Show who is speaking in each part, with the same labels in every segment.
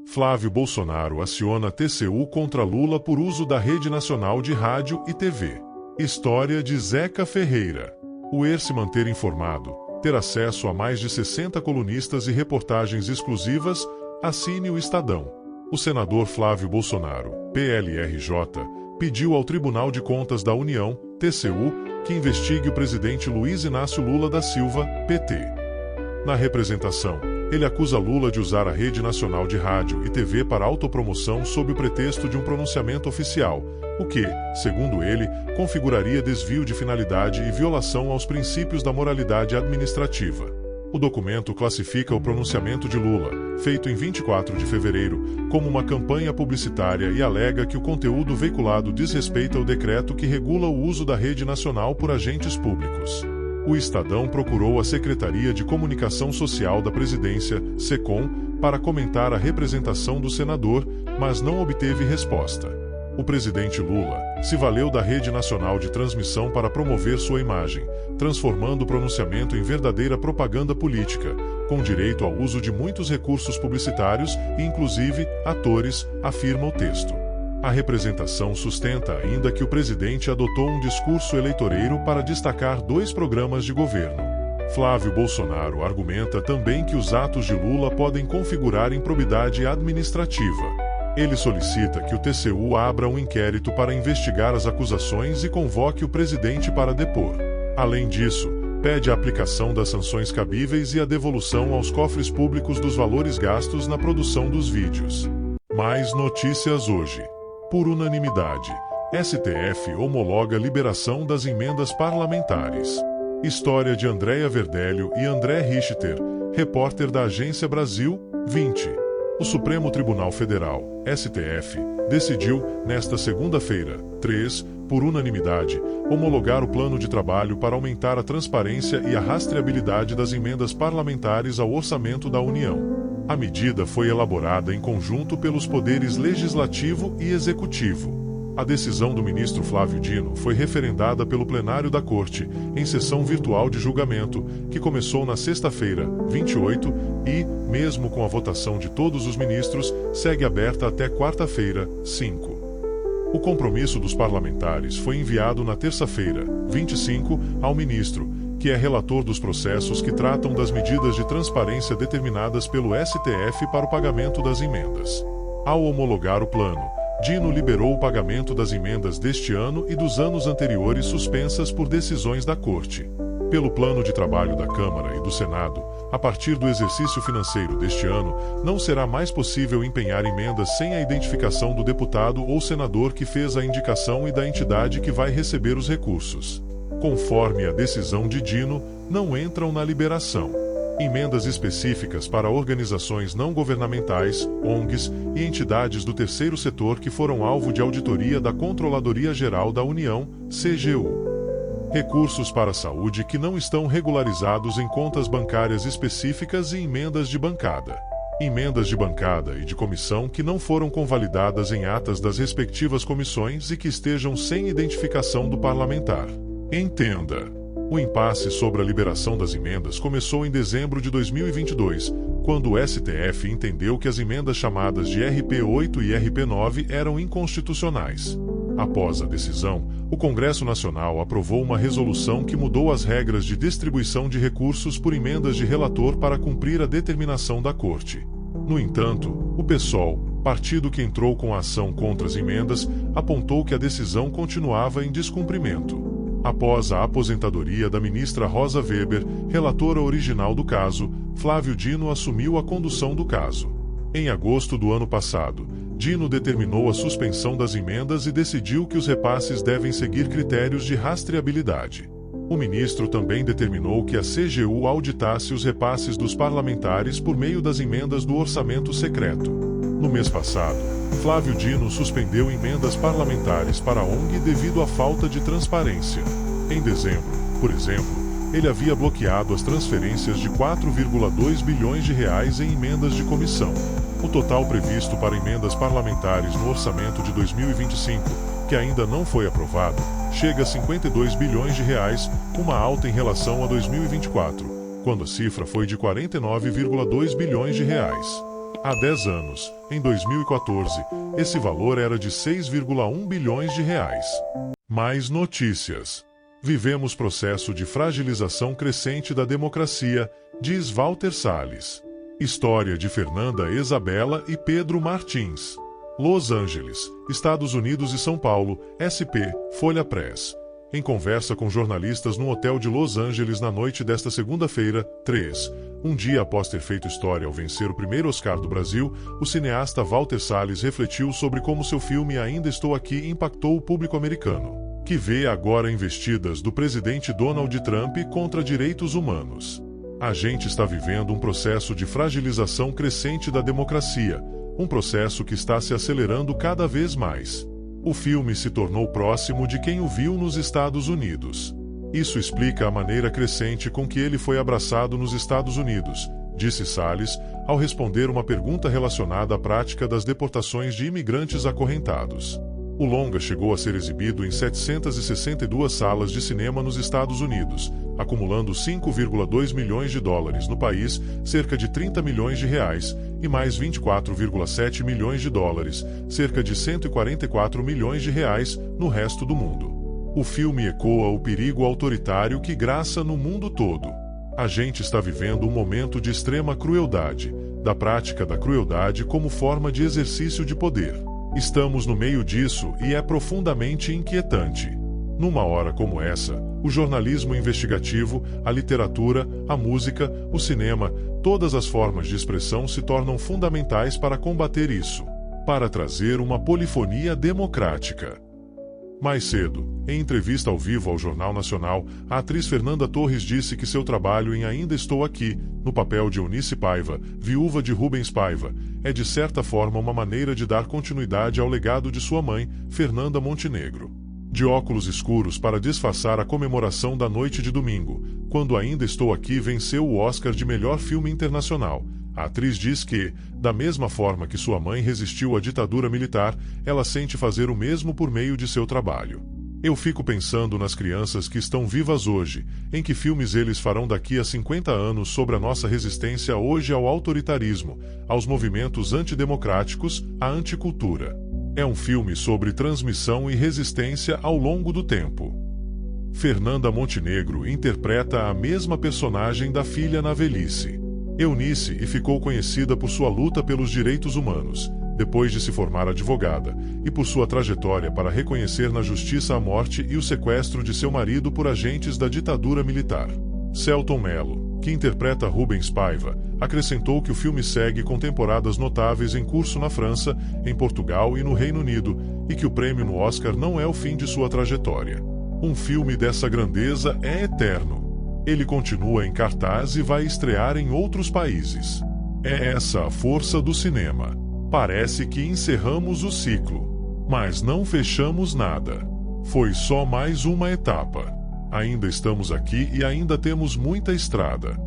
Speaker 1: Flávio Bolsonaro aciona TCU contra Lula por uso da Rede Nacional de Rádio e TV. História de Zeca Ferreira. Se manter informado, ter acesso a mais de 60 colunistas e reportagens exclusivas, assine o Estadão. O senador Flávio Bolsonaro, PLRJ, pediu ao Tribunal de Contas da União, TCU, que investigue o presidente Luiz Inácio Lula da Silva, PT. Na representação, ele acusa Lula de usar a Rede Nacional de Rádio e TV para autopromoção sob o pretexto de um pronunciamento oficial, o que, segundo ele, configuraria desvio de finalidade e violação aos princípios da moralidade administrativa. O documento classifica o pronunciamento de Lula, feito em 24 de fevereiro, como uma campanha publicitária e alega que o conteúdo veiculado desrespeita o decreto que regula o uso da rede nacional por agentes públicos. O Estadão procurou a Secretaria de Comunicação Social da Presidência, SECOM, para comentar a representação do senador, mas não obteve resposta. O presidente Lula se valeu da Rede Nacional de Transmissão para promover sua imagem, transformando o pronunciamento em verdadeira propaganda política, com direito ao uso de muitos recursos publicitários e, inclusive, atores, afirma o texto. A representação sustenta ainda que o presidente adotou um discurso eleitoreiro para destacar 2 programas de governo. Flávio Bolsonaro argumenta também que os atos de Lula podem configurar improbidade administrativa. Ele solicita que o TCU abra um inquérito para investigar as acusações e convoque o presidente para depor. Além disso, pede a aplicação das sanções cabíveis e a devolução aos cofres públicos dos valores gastos na produção dos vídeos. Mais notícias hoje. Por unanimidade, STF homologa liberação das emendas parlamentares. História de Andréa Verdelho e André Richter, repórter da Agência Brasil, 20. O Supremo Tribunal Federal, STF, decidiu, nesta segunda-feira, 3, por unanimidade, homologar o plano de trabalho para aumentar a transparência e a rastreabilidade das emendas parlamentares ao orçamento da União. A medida foi elaborada em conjunto pelos poderes Legislativo e Executivo. A decisão do ministro Flávio Dino foi referendada pelo plenário da Corte, em sessão virtual de julgamento, que começou na sexta-feira, 28, e, mesmo com a votação de todos os ministros, segue aberta até quarta-feira, 5. O compromisso dos parlamentares foi enviado na terça-feira, 25, ao ministro, que é relator dos processos que tratam das medidas de transparência determinadas pelo STF para o pagamento das emendas. Ao homologar o plano, Dino liberou o pagamento das emendas deste ano e dos anos anteriores suspensas por decisões da Corte. Pelo plano de trabalho da Câmara e do Senado, a partir do exercício financeiro deste ano, não será mais possível empenhar emendas sem a identificação do deputado ou senador que fez a indicação e da entidade que vai receber os recursos. Conforme a decisão de Dino, não entram na liberação emendas específicas para organizações não governamentais, ONGs, e entidades do terceiro setor que foram alvo de auditoria da Controladoria Geral da União, CGU. Recursos para a saúde que não estão regularizados em contas bancárias específicas e emendas de bancada. Emendas de bancada e de comissão que não foram convalidadas em atas das respectivas comissões e que estejam sem identificação do parlamentar. Entenda. O impasse sobre a liberação das emendas começou em dezembro de 2022, quando o STF entendeu que as emendas chamadas de RP8 e RP9 eram inconstitucionais. Após a decisão, o Congresso Nacional aprovou uma resolução que mudou as regras de distribuição de recursos por emendas de relator para cumprir a determinação da Corte. No entanto, o PSOL, partido que entrou com a ação contra as emendas, apontou que a decisão continuava em descumprimento. Após a aposentadoria da ministra Rosa Weber, relatora original do caso, Flávio Dino assumiu a condução do caso. Em agosto do ano passado, Dino determinou a suspensão das emendas e decidiu que os repasses devem seguir critérios de rastreabilidade. O ministro também determinou que a CGU auditasse os repasses dos parlamentares por meio das emendas do orçamento secreto. No mês passado, Flávio Dino suspendeu emendas parlamentares para a ONG devido à falta de transparência. Em dezembro, por exemplo, ele havia bloqueado as transferências de 4,2 bilhões de reais em emendas de comissão. O total previsto para emendas parlamentares no orçamento de 2025, que ainda não foi aprovado, chega a 52 bilhões de reais, uma alta em relação a 2024, quando a cifra foi de 49,2 bilhões de reais. Há 10 anos, em 2014, esse valor era de 6,1 bilhões de reais. Mais notícias. Vivemos processo de fragilização crescente da democracia, diz Walter Salles. História de Fernanda Isabela e Pedro Martins. Los Angeles, Estados Unidos e São Paulo, SP, Folha Press. Em conversa com jornalistas num hotel de Los Angeles na noite desta segunda-feira, 3, um dia após ter feito história ao vencer o primeiro Oscar do Brasil, o cineasta Walter Salles refletiu sobre como seu filme Ainda Estou Aqui impactou o público americano, que vê agora investidas do presidente Donald Trump contra direitos humanos. A gente está vivendo um processo de fragilização crescente da democracia, um processo que está se acelerando cada vez mais. O filme se tornou próximo de quem o viu nos Estados Unidos. Isso explica a maneira crescente com que ele foi abraçado nos Estados Unidos, disse Salles, ao responder uma pergunta relacionada à prática das deportações de imigrantes acorrentados. O longa chegou a ser exibido em 762 salas de cinema nos Estados Unidos, acumulando 5,2 milhões de dólares no país, cerca de 30 milhões de reais, e mais 24,7 milhões de dólares, cerca de 144 milhões de reais, no resto do mundo. O filme ecoa o perigo autoritário que graça no mundo todo. A gente está vivendo um momento de extrema crueldade, da prática da crueldade como forma de exercício de poder. Estamos no meio disso e é profundamente inquietante. Numa hora como essa, o jornalismo investigativo, a literatura, a música, o cinema, todas as formas de expressão se tornam fundamentais para combater isso, para trazer uma polifonia democrática. Mais cedo, em entrevista ao vivo ao Jornal Nacional, a atriz Fernanda Torres disse que seu trabalho em Ainda Estou Aqui, no papel de Eunice Paiva, viúva de Rubens Paiva, é de certa forma uma maneira de dar continuidade ao legado de sua mãe, Fernanda Montenegro. De óculos escuros para disfarçar a comemoração da noite de domingo, quando Ainda Estou Aqui venceu o Oscar de melhor filme internacional, a atriz diz que, da mesma forma que sua mãe resistiu à ditadura militar, ela sente fazer o mesmo por meio de seu trabalho. Eu fico pensando nas crianças que estão vivas hoje, em que filmes eles farão daqui a 50 anos sobre a nossa resistência hoje ao autoritarismo, aos movimentos antidemocráticos, à anticultura. É um filme sobre transmissão e resistência ao longo do tempo. Fernanda Montenegro interpreta a mesma personagem da filha na velhice. Eunice e ficou conhecida por sua luta pelos direitos humanos, depois de se formar advogada, e por sua trajetória para reconhecer na justiça a morte e o sequestro de seu marido por agentes da ditadura militar. Selton Mello, que interpreta Rubens Paiva, acrescentou que o filme segue com temporadas notáveis em curso na França, em Portugal e no Reino Unido, e que o prêmio no Oscar não é o fim de sua trajetória. Um filme dessa grandeza é eterno. Ele continua em cartaz e vai estrear em outros países. É essa a força do cinema. Parece que encerramos o ciclo, mas não fechamos nada. Foi só mais uma etapa. Ainda estamos aqui e ainda temos muita estrada.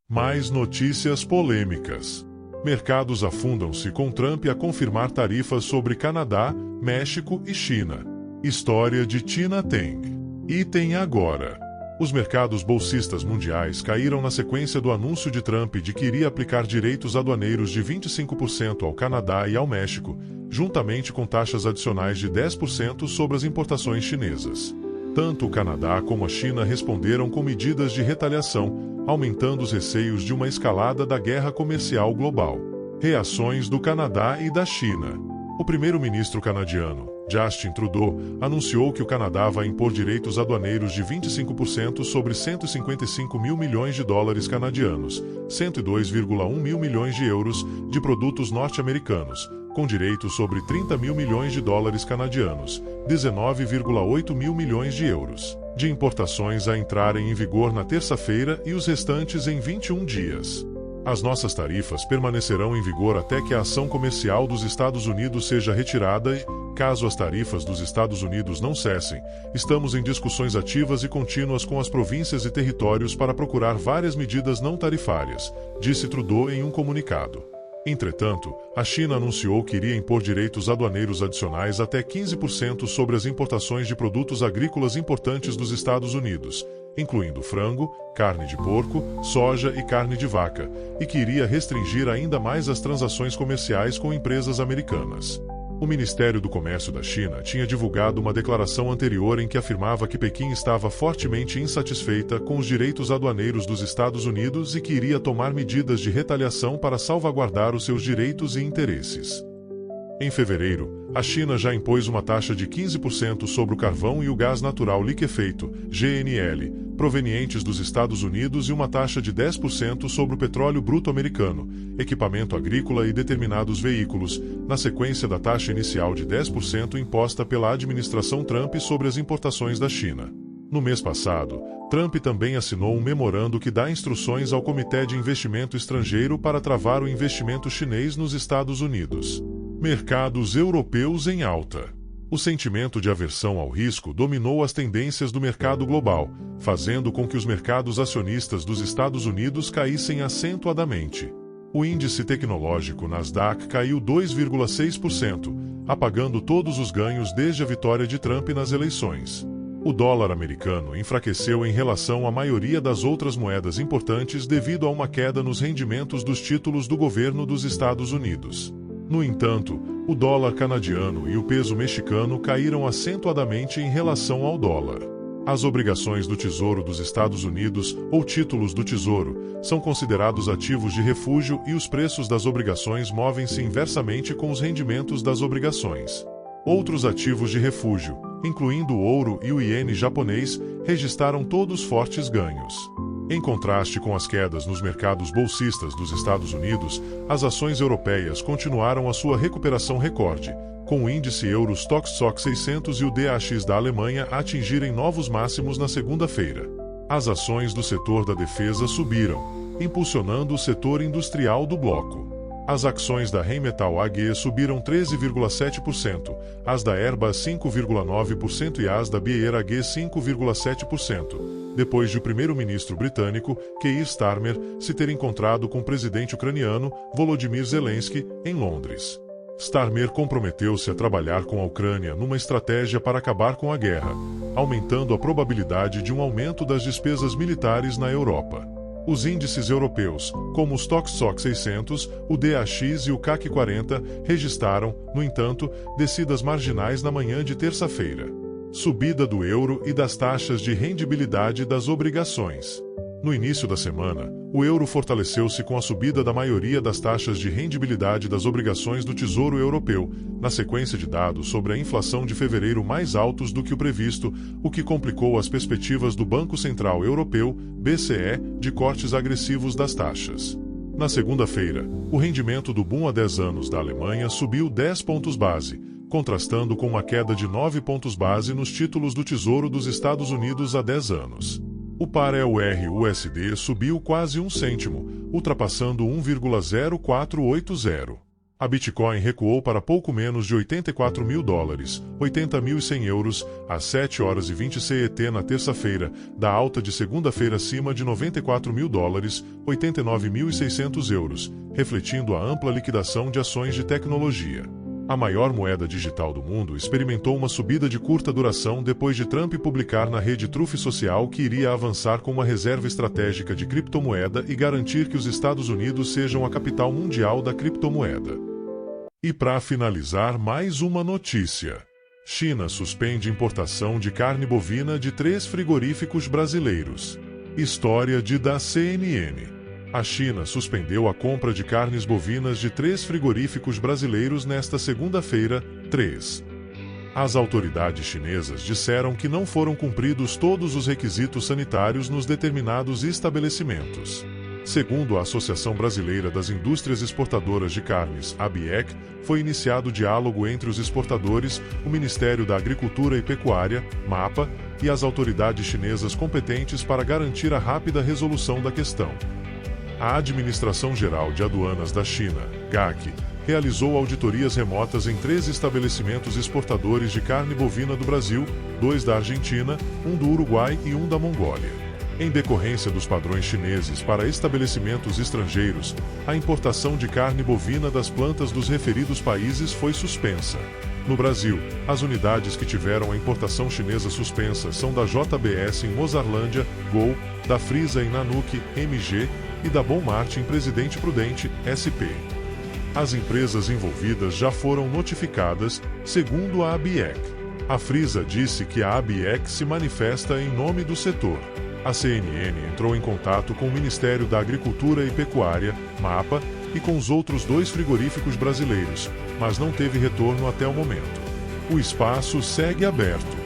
Speaker 1: Mais notícias polêmicas. Mercados afundam-se com Trump a confirmar tarifas sobre Canadá, México e China. História de Tina Teng. Item agora. Os mercados bolsistas mundiais caíram na sequência do anúncio de Trump de que iria aplicar direitos aduaneiros de 25% ao Canadá e ao México, juntamente com taxas adicionais de 10% sobre as importações chinesas. Tanto o Canadá como a China responderam com medidas de retaliação, aumentando os receios de uma escalada da guerra comercial global. Reações do Canadá e da China. O primeiro-ministro canadiano, Justin Trudeau, anunciou que o Canadá vai impor direitos aduaneiros de 25% sobre 155 mil milhões de dólares canadianos, 102,1 mil milhões de euros, de produtos norte-americanos, com direitos sobre 30 mil milhões de dólares canadianos, 19,8 mil milhões de euros, de importações a entrarem em vigor na terça-feira e os restantes em 21 dias. As nossas tarifas permanecerão em vigor até que a ação comercial dos Estados Unidos seja retirada e, caso as tarifas dos Estados Unidos não cessem, estamos em discussões ativas e contínuas com as províncias e territórios para procurar várias medidas não tarifárias, disse Trudeau em um comunicado. Entretanto, a China anunciou que iria impor direitos aduaneiros adicionais até 15% sobre as importações de produtos agrícolas importantes dos Estados Unidos, incluindo frango, carne de porco, soja e carne de vaca, e que iria restringir ainda mais as transações comerciais com empresas americanas. O Ministério do Comércio da China tinha divulgado uma declaração anterior em que afirmava que Pequim estava fortemente insatisfeita com os direitos aduaneiros dos Estados Unidos e que iria tomar medidas de retaliação para salvaguardar os seus direitos e interesses. Em fevereiro, a China já impôs uma taxa de 15% sobre o carvão e o gás natural liquefeito, GNL, provenientes dos Estados Unidos e uma taxa de 10% sobre o petróleo bruto americano, equipamento agrícola e determinados veículos, na sequência da taxa inicial de 10% imposta pela administração Trump sobre as importações da China. No mês passado, Trump também assinou um memorando que dá instruções ao Comitê de Investimento Estrangeiro para travar o investimento chinês nos Estados Unidos. Mercados europeus em alta. O sentimento de aversão ao risco dominou as tendências do mercado global, fazendo com que os mercados acionistas dos Estados Unidos caíssem acentuadamente. O índice tecnológico Nasdaq caiu 2,6%, apagando todos os ganhos desde a vitória de Trump nas eleições. O dólar americano enfraqueceu em relação à maioria das outras moedas importantes devido a uma queda nos rendimentos dos títulos do governo dos Estados Unidos. No entanto, o dólar canadiano e o peso mexicano caíram acentuadamente em relação ao dólar. As obrigações do Tesouro dos Estados Unidos, ou títulos do Tesouro, são considerados ativos de refúgio e os preços das obrigações movem-se inversamente com os rendimentos das obrigações. Outros ativos de refúgio, incluindo o ouro e o iene japonês, registraram todos fortes ganhos. Em contraste com as quedas nos mercados bolsistas dos Estados Unidos, as ações europeias continuaram a sua recuperação recorde, com o índice Euro Stoxx 600 e o DAX da Alemanha a atingirem novos máximos na segunda-feira. As ações do setor da defesa subiram, impulsionando o setor industrial do bloco. As ações da Rheinmetall AG subiram 13,7%, as da Airbus 5,9% e as da Bayer AG 5,7%, depois de o primeiro-ministro britânico, Keir Starmer, se ter encontrado com o presidente ucraniano, Volodymyr Zelensky, em Londres. Starmer comprometeu-se a trabalhar com a Ucrânia numa estratégia para acabar com a guerra, aumentando a probabilidade de um aumento das despesas militares na Europa. Os índices europeus, como o Stoxx 600, o DAX e o CAC 40, registraram, no entanto, descidas marginais na manhã de terça-feira. Subida do euro e das taxas de rendibilidade das obrigações. No início da semana, o euro fortaleceu-se com a subida da maioria das taxas de rendibilidade das obrigações do Tesouro Europeu, na sequência de dados sobre a inflação de fevereiro mais altos do que o previsto, o que complicou as perspectivas do Banco Central Europeu, BCE, de cortes agressivos das taxas. Na segunda-feira, o rendimento do Bund a 10 anos da Alemanha subiu 10 pontos base, contrastando com uma queda de 9 pontos base nos títulos do Tesouro dos Estados Unidos a 10 anos. O par EUR-USD subiu quase 1 cêntimo, ultrapassando 1,0480. A Bitcoin recuou para pouco menos de $84 mil, 80.100 euros, às 7 horas e 20 CET na terça-feira, da alta de segunda-feira acima de $94 mil, 89.600 euros, refletindo a ampla liquidação de ações de tecnologia. A maior moeda digital do mundo experimentou uma subida de curta duração depois de Trump publicar na rede Truth Social que iria avançar com uma reserva estratégica de criptomoeda e garantir que os Estados Unidos sejam a capital mundial da criptomoeda. E para finalizar, mais uma notícia. China suspende importação de carne bovina de 3 frigoríficos brasileiros. História da CNN. A China suspendeu a compra de carnes bovinas de 3 frigoríficos brasileiros nesta segunda-feira, 3. As autoridades chinesas disseram que não foram cumpridos todos os requisitos sanitários nos determinados estabelecimentos. Segundo a Associação Brasileira das Indústrias Exportadoras de Carnes, ABIEC, foi iniciado diálogo entre os exportadores, o Ministério da Agricultura e Pecuária, MAPA, e as autoridades chinesas competentes para garantir a rápida resolução da questão. A Administração Geral de Aduanas da China, GAC, realizou auditorias remotas em 3 estabelecimentos exportadores de carne bovina do Brasil, 2 da Argentina, 1 do Uruguai e 1 da Mongólia. Em decorrência dos padrões chineses para estabelecimentos estrangeiros, a importação de carne bovina das plantas dos referidos países foi suspensa. No Brasil, as unidades que tiveram a importação chinesa suspensa são da JBS em Mozarlândia, Gol, da Frisa em Nanuque, MG, e da Bom Marte em Presidente Prudente, SP. As empresas envolvidas já foram notificadas, segundo a ABIEC. A Frisa disse que a ABIEC se manifesta em nome do setor. A CNN entrou em contato com o Ministério da Agricultura e Pecuária, MAPA, e com os outros 2 frigoríficos brasileiros, mas não teve retorno até o momento. O espaço segue aberto.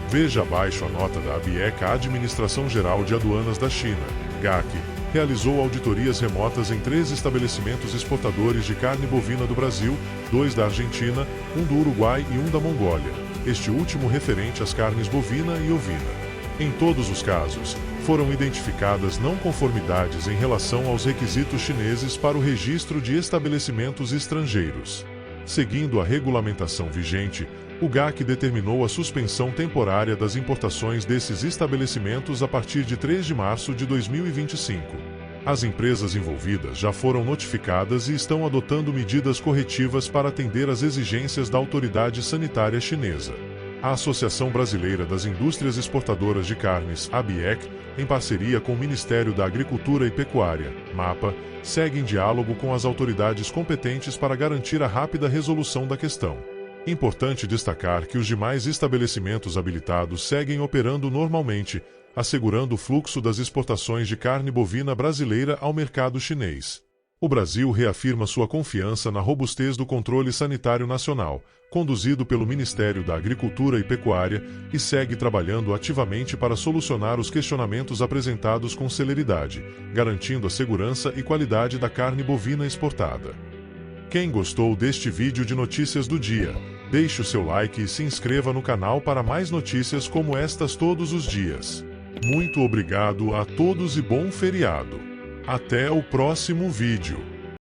Speaker 1: Veja abaixo a nota da ABIEC. A Administração Geral de Aduanas da China, GAC, realizou auditorias remotas em 3 estabelecimentos exportadores de carne bovina do Brasil, 2 da Argentina, 1 do Uruguai e 1 da Mongólia, este último referente às carnes bovina e ovina. Em todos os casos, foram identificadas não conformidades em relação aos requisitos chineses para o registro de estabelecimentos estrangeiros. Seguindo a regulamentação vigente, o GAC determinou a suspensão temporária das importações desses estabelecimentos a partir de 3 de março de 2025. As empresas envolvidas já foram notificadas e estão adotando medidas corretivas para atender às exigências da autoridade sanitária chinesa. A Associação Brasileira das Indústrias Exportadoras de Carnes, ABIEC, em parceria com o Ministério da Agricultura e Pecuária, MAPA, segue em diálogo com as autoridades competentes para garantir a rápida resolução da questão. Importante destacar que os demais estabelecimentos habilitados seguem operando normalmente, assegurando o fluxo das exportações de carne bovina brasileira ao mercado chinês. O Brasil reafirma sua confiança na robustez do controle sanitário nacional, conduzido pelo Ministério da Agricultura e Pecuária, e segue trabalhando ativamente para solucionar os questionamentos apresentados com celeridade, garantindo a segurança e qualidade da carne bovina exportada. Quem gostou deste vídeo de notícias do dia, deixe o seu like e se inscreva no canal para mais notícias como estas todos os dias. Muito obrigado a todos e bom feriado. Até o próximo vídeo.